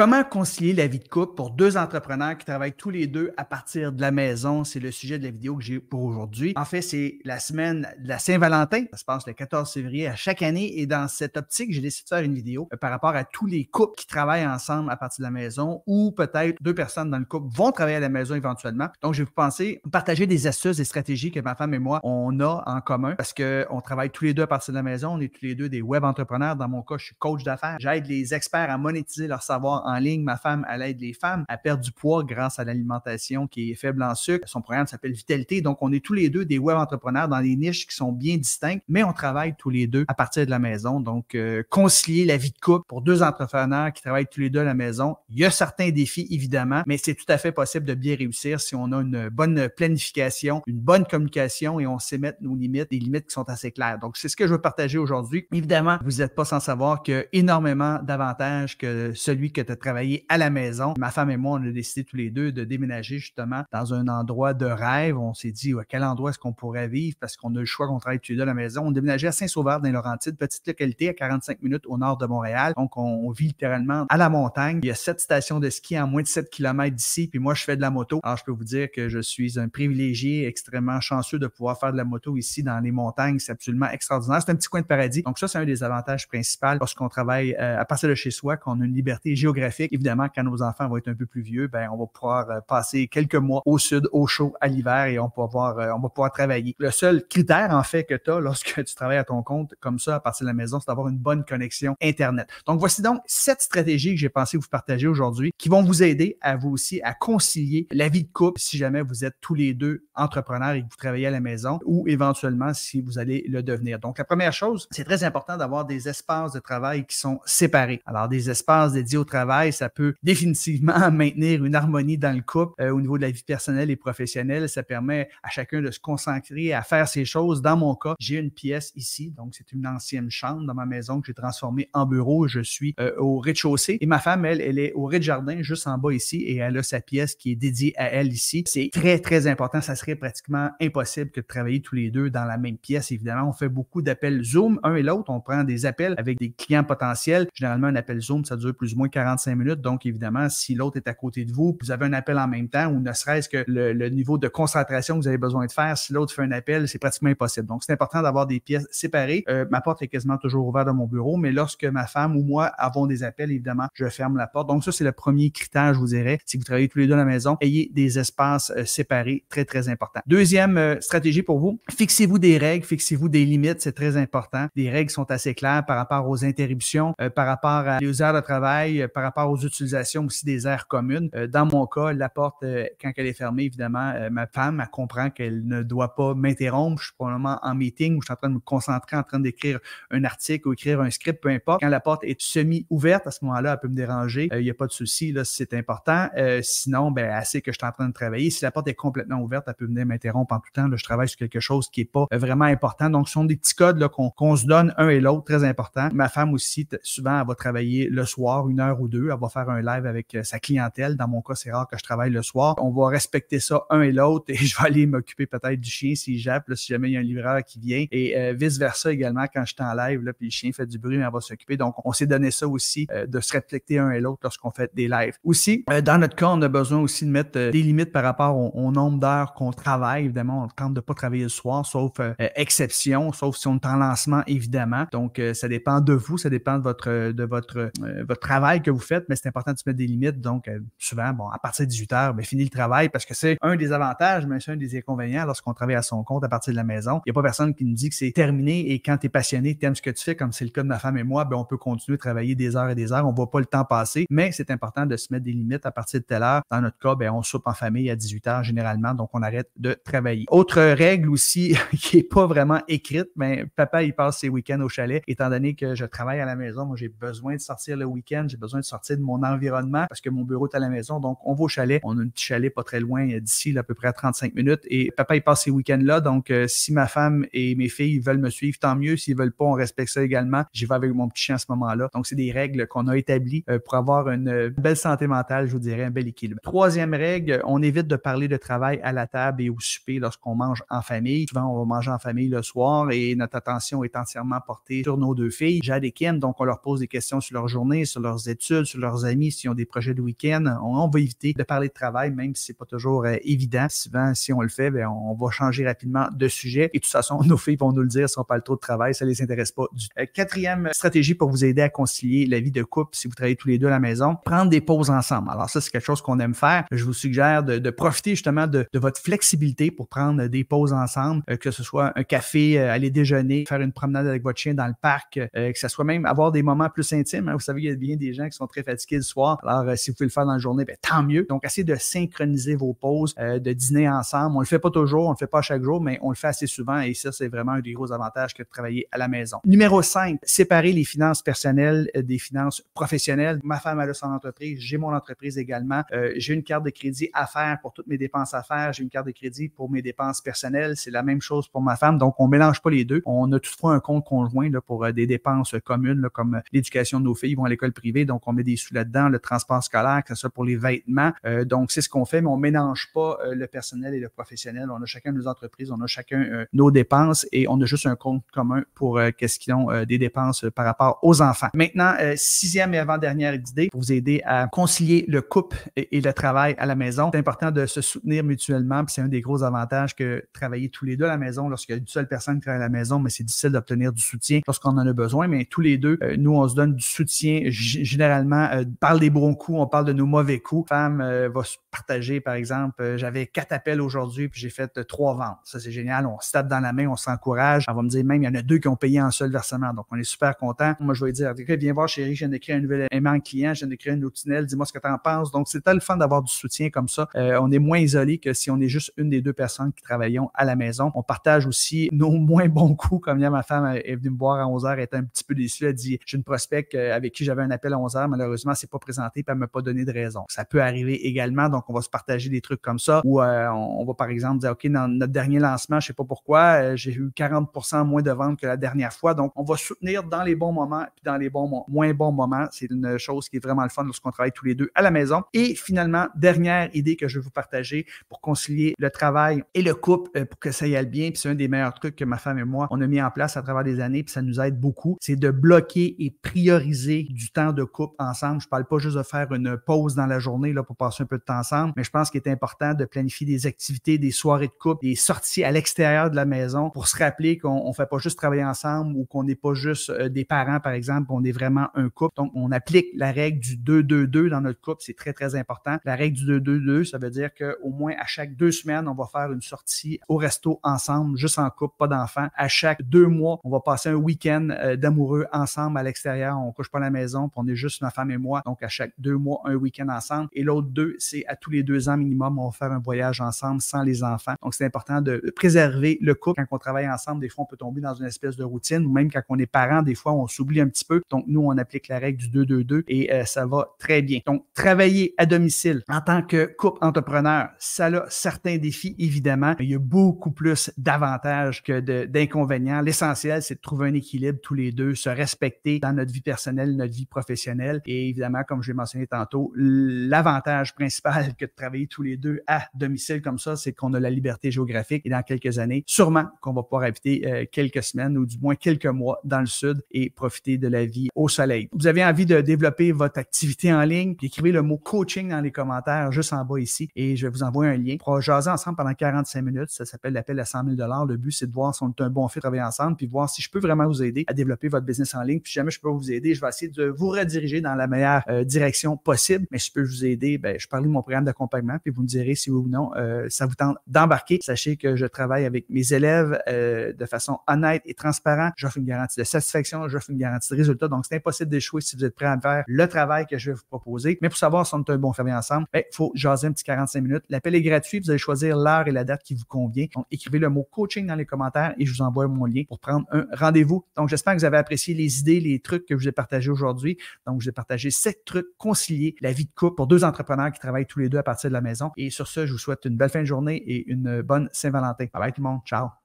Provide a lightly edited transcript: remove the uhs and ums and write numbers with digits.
Comment concilier la vie de couple pour deux entrepreneurs qui travaillent tous les deux à partir de la maison? C'est le sujet de la vidéo que j'ai pour aujourd'hui. En fait, c'est la semaine de la Saint-Valentin. Ça se passe le 14 février à chaque année. Et dans cette optique, j'ai décidé de faire une vidéo par rapport à tous les couples qui travaillent ensemble à partir de la maison ou peut-être deux personnes dans le couple vont travailler à la maison éventuellement. Donc, je vais vous partager des astuces et stratégies que ma femme et moi, on a en commun parce qu'on travaille tous les deux à partir de la maison. On est tous les deux des web entrepreneurs. Dans mon cas, je suis coach d'affaires. J'aide les experts à monétiser leur savoir en ligne. Ma femme, elle aide les femmes à perdre du poids grâce à l'alimentation qui est faible en sucre. Son programme s'appelle Vitalité. Donc, on est tous les deux des web entrepreneurs dans des niches qui sont bien distinctes, mais on travaille tous les deux à partir de la maison. Donc, concilier la vie de couple pour deux entrepreneurs qui travaillent tous les deux à la maison. Il y a certains défis, évidemment, mais c'est tout à fait possible de bien réussir si on a une bonne planification, une bonne communication et on sait mettre nos limites, des limites qui sont assez claires. Donc, c'est ce que je veux partager aujourd'hui. Évidemment, vous n'êtes pas sans savoir qu'il y a énormément d'avantages que celui que tu as travaillé à la maison. Ma femme et moi, on a décidé tous les deux de déménager justement dans un endroit de rêve. On s'est dit, à quel endroit est-ce qu'on pourrait vivre parce qu'on a le choix qu'on travaille tous les deux à la maison. On déménageait à Saint-Sauveur dans les Laurentides, petite localité à 45 minutes au nord de Montréal. Donc, on vit littéralement à la montagne. Il y a 7 stations de ski à moins de 7 km d'ici. Puis moi, je fais de la moto. Alors, je peux vous dire que je suis un privilégié, extrêmement chanceux de pouvoir faire de la moto ici dans les montagnes. C'est absolument extraordinaire. C'est un petit coin de paradis. Donc, ça, c'est un des avantages principaux lorsqu'on travaille à partir de chez soi, qu'on a une liberté géographique. Évidemment, quand nos enfants vont être un peu plus vieux, on va pouvoir passer quelques mois au sud, au chaud, à l'hiver et on va pouvoir travailler. Le seul critère, en fait, que tu as lorsque tu travailles à ton compte comme ça, à partir de la maison, c'est d'avoir une bonne connexion Internet. Donc, voici donc 7 stratégies que j'ai pensé vous partager aujourd'hui qui vont vous aider à vous aussi à concilier la vie de couple si jamais vous êtes tous les deux entrepreneurs et que vous travaillez à la maison ou éventuellement si vous allez le devenir. Donc, la première chose, c'est très important d'avoir des espaces de travail qui sont séparés. Alors, des espaces dédiés au travail, ça peut définitivement maintenir une harmonie dans le couple au niveau de la vie personnelle et professionnelle. Ça permet à chacun de se concentrer à faire ses choses. Dans mon cas, j'ai une pièce ici, donc c'est une ancienne chambre dans ma maison que j'ai transformée en bureau. Je suis au rez-de-chaussée et ma femme, elle est au rez-de-jardin, juste en bas ici, et elle a sa pièce qui est dédiée à elle ici. C'est très, très important. Ça serait pratiquement impossible que de travailler tous les deux dans la même pièce. Évidemment, on fait beaucoup d'appels Zoom, un et l'autre. On prend des appels avec des clients potentiels. Généralement, un appel Zoom, ça dure plus ou moins 45 minutes. Donc, évidemment, si l'autre est à côté de vous, vous avez un appel en même temps ou ne serait-ce que le niveau de concentration que vous avez besoin de faire, si l'autre fait un appel, c'est pratiquement impossible. Donc, c'est important d'avoir des pièces séparées. Ma porte est quasiment toujours ouverte dans mon bureau, mais lorsque ma femme ou moi avons des appels, évidemment, je ferme la porte. Donc, ça, c'est le premier critère, je vous dirais. Si vous travaillez tous les deux à la maison, ayez des espaces séparés, très, très important. Deuxième stratégie pour vous, fixez-vous des règles, fixez-vous des limites, c'est très important. Les règles sont assez claires par rapport aux interruptions, par rapport aux heures de travail, par rapport aux utilisations aussi des aires communes. Dans mon cas, la porte, quand elle est fermée, évidemment, ma femme, elle comprend qu'elle ne doit pas m'interrompre. Je suis probablement en meeting ou je suis en train de me concentrer, en train d'écrire un article ou écrire un script, peu importe. Quand la porte est semi-ouverte, à ce moment-là, elle peut me déranger. Il n'y a pas de souci, là, si c'est important. Sinon, elle sait que je suis en train de travailler. Si la porte est complètement ouverte, elle peut venir m'interrompre en tout temps. Là, je travaille sur quelque chose qui n'est pas vraiment important. Donc, ce sont des petits codes là, qu'on se donne un et l'autre, très important. Ma femme aussi, souvent, elle va travailler le soir, 1 heure ou 2. Elle va faire un live avec sa clientèle. Dans mon cas, c'est rare que je travaille le soir. On va respecter ça un et l'autre et je vais aller m'occuper peut-être du chien si j'appelle, si jamais il y a un livreur qui vient et vice-versa également quand je suis en live, là, puis le chien fait du bruit, mais elle va s'occuper. Donc, on s'est donné ça aussi de se respecter un et l'autre lorsqu'on fait des lives. Aussi, dans notre cas, on a besoin aussi de mettre des limites par rapport au nombre d'heures qu'on travaille. Évidemment, on tente de pas travailler le soir, sauf exception, sauf si on est en lancement, évidemment. Donc, ça dépend de vous, ça dépend de votre travail que vous faites, mais c'est important de se mettre des limites. Donc, souvent, à partir de 18 heures, fini le travail parce que c'est un des avantages, mais c'est un des inconvénients lorsqu'on travaille à son compte à partir de la maison. Il n'y a pas personne qui nous dit que c'est terminé et quand tu es passionné, tu aimes ce que tu fais, comme c'est le cas de ma femme et moi, on peut continuer de travailler des heures et des heures. On ne voit pas le temps passer, mais c'est important de se mettre des limites à partir de telle heure. Dans notre cas, on soupe en famille à 18 heures généralement, donc on arrête de travailler. Autre règle aussi qui n'est pas vraiment écrite, mais papa, il passe ses week-ends au chalet. Étant donné que je travaille à la maison, moi, j'ai besoin de sortir le week-end, j'ai besoin de sortir de mon environnement parce que mon bureau est à la maison, donc on va au chalet. On a un petit chalet pas très loin d'ici, là, à peu près à 35 minutes et papa, il passe ses week-ends là, donc si ma femme et mes filles veulent me suivre, tant mieux. S'ils veulent pas, on respecte ça également. J'y vais avec mon petit chien à ce moment-là. Donc, c'est des règles qu'on a établies pour avoir une belle santé mentale, je vous dirais, un bel équilibre. Troisième règle, on évite de parler de travail à la table et au souper lorsqu'on mange en famille. Souvent, on va manger en famille le soir et notre attention est entièrement portée sur nos deux filles, Jade et Kim. Donc, on leur pose des questions sur leur journée, sur leurs études, sur leurs amis s'ils ont des projets de week-end. On va éviter de parler de travail, même si c'est pas toujours évident. Souvent, si on le fait, bien, on va changer rapidement de sujet. Et de toute façon, nos filles vont nous le dire si on parle trop de travail, ça les intéresse pas du tout. Quatrième stratégie pour vous aider à concilier la vie de couple si vous travaillez tous les deux à la maison, prendre des pauses ensemble. Alors ça, c'est quelque chose qu'on aime faire. Je vous suggère de profiter justement de votre flexibilité pour prendre des pauses ensemble, que ce soit un café, aller déjeuner, faire une promenade avec votre chien dans le parc, que ce soit même avoir des moments plus intimes. Hein. Vous savez, il y a bien des gens qui sont très fatigués le soir. Alors, si vous pouvez le faire dans la journée, bien, tant mieux. Donc, essayez de synchroniser vos pauses, de dîner ensemble. On le fait pas toujours, on le fait pas chaque jour, mais on le fait assez souvent et ça, c'est vraiment un des gros avantages que de travailler à la maison. Numéro 5, séparer les finances personnelles des finances professionnelles. Ma femme, elle a son entreprise, j'ai mon entreprise également. J'ai une carte de crédit à faire pour toutes mes dépenses à faire. J'ai une carte de crédit pour mes dépenses personnelles. C'est la même chose pour ma femme. Donc, on mélange pas les deux. On a toutefois un compte conjoint là, pour des dépenses communes, là, comme l'éducation de nos filles. Ils vont à l'école privée, donc on met des sous là-dedans, le transport scolaire, que ce soit pour les vêtements. Donc, c'est ce qu'on fait, mais on mélange pas le personnel et le professionnel. On a chacun nos entreprises, on a chacun nos dépenses et on a juste un compte commun pour qu'est-ce qu'ils ont des dépenses par rapport aux enfants. Maintenant, sixième et avant-dernière idée pour vous aider à concilier le couple et le travail à la maison. C'est important de se soutenir mutuellement, puis c'est un des gros avantages que travailler tous les deux à la maison lorsqu'il y a une seule personne qui travaille à la maison, mais c'est difficile d'obtenir du soutien lorsqu'on en a besoin, mais tous les deux, nous, on se donne du soutien. Généralement, parle des bons coups, on parle de nos mauvais coups. Femme va se partager, par exemple, j'avais 4 appels aujourd'hui, puis j'ai fait 3 ventes. Ça, c'est génial. On se tape dans la main, on s'encourage. Elle va me dire même, il y en a 2 qui ont payé en seul versement. Donc, on est super content. Moi, je vais lui dire, viens voir, chérie, je viens d'écrire un nouvel aimant client, je viens d'écrire un nouveau tunnel, dis-moi ce que tu en penses. Donc, c'est le fun d'avoir du soutien comme ça. On est moins isolé que si on est juste une des 2 personnes qui travaillons à la maison. On partage aussi nos moins bons coups. Comme hier, ma femme est venue me voir à 11h, elle était un petit peu déçue. Elle dit, j'ai une prospect avec qui j'avais un appel à 11h, malheureusement, c'est pas présenté, puis elle m'a pas donné de raison. Ça peut arriver également, donc on va se partager des trucs comme ça, ou on va par exemple dire, OK, dans notre dernier lancement, je sais pas pourquoi, j'ai eu 40% moins de ventes que la dernière fois, donc on va soutenir dans les bons moments, puis dans les moins bons moments. C'est une chose qui est vraiment le fun lorsqu'on travaille tous les deux à la maison. Et finalement, dernière idée que je vais vous partager pour concilier le travail et le couple pour que ça y aille bien, puis c'est un des meilleurs trucs que ma femme et moi, on a mis en place à travers des années, puis ça nous aide beaucoup, c'est de bloquer et prioriser du temps de couple ensemble. Je parle pas juste de faire une pause dans la journée là, pour passer un peu de temps ensemble, mais je pense qu'il est important de planifier des activités, des soirées de couple, des sorties à l'extérieur de la maison pour se rappeler qu'on ne fait pas juste travailler ensemble ou qu'on n'est pas juste des parents, par exemple, on est vraiment un couple. Donc, on applique la règle du 2-2-2 dans notre couple. C'est très, très important. La règle du 2-2-2, ça veut dire qu'au moins à chaque 2 semaines, on va faire une sortie au resto ensemble, juste en couple, pas d'enfants. À chaque 2 mois, on va passer un week-end d'amoureux ensemble à l'extérieur. On ne couche pas à la maison, puis on est juste ma femme et moi. Donc, à chaque 2 mois, un week-end ensemble. Et l'autre 2, c'est à tous les 2 ans minimum, on va faire un voyage ensemble sans les enfants. Donc, c'est important de préserver le couple. Quand on travaille ensemble, des fois, on peut tomber dans une espèce de routine ou même quand on est parent, des fois, on s'oublie un petit peu. Donc, nous, on applique la règle du 2-2-2 et ça va très bien. Donc, travailler à domicile en tant que couple entrepreneur, ça a certains défis, évidemment. Il y a beaucoup plus d'avantages que d'inconvénients. L'essentiel, c'est de trouver un équilibre tous les deux, se respecter dans notre vie personnelle, notre vie professionnelle. Et évidemment, comme je l'ai mentionné tantôt, l'avantage principal que de travailler tous les deux à domicile comme ça, c'est qu'on a la liberté géographique et dans quelques années, sûrement qu'on va pouvoir habiter quelques semaines ou du moins quelques mois dans le sud et profiter de la vie au soleil. Vous avez envie de développer votre activité en ligne, puis écrivez le mot coaching dans les commentaires juste en bas ici et je vais vous envoyer un lien. On va jaser ensemble pendant 45 minutes. Ça s'appelle l'appel à 100 000 $. Le but, c'est de voir si on est un bon fit de travailler ensemble puis voir si je peux vraiment vous aider à développer votre business en ligne. Puis si jamais je peux vous aider, je vais essayer de vous rediriger dans la meilleure direction possible. Mais si je peux vous aider, ben, je parle de mon programme d'accompagnement puis vous me direz si oui ou non ça vous tente d'embarquer. Sachez que je travaille avec mes élèves de façon honnête et transparente. J'offre une garantie de satisfaction, j'offre une garantie de résultat. Donc, c'est impossible d'échouer si vous êtes prêt à faire le travail que je vais vous proposer. Mais pour savoir si on est un bon travail ensemble, il faut jaser un petit 45 minutes. L'appel est gratuit. Vous allez choisir l'heure et la date qui vous convient. Donc, écrivez le mot coaching dans les commentaires et je vous envoie mon lien pour prendre un rendez-vous. Donc, j'espère que vous avez apprécié les idées, les trucs que je vous ai partagés aujourd'hui. Donc, je vous ai partagé 7 trucs concilier la vie de couple pour 2 entrepreneurs qui travaillent tous les deux à partir de la maison. Et sur ce, je vous souhaite une belle fin de journée et une bonne Saint-Valentin. Bye bye tout le monde. Ciao.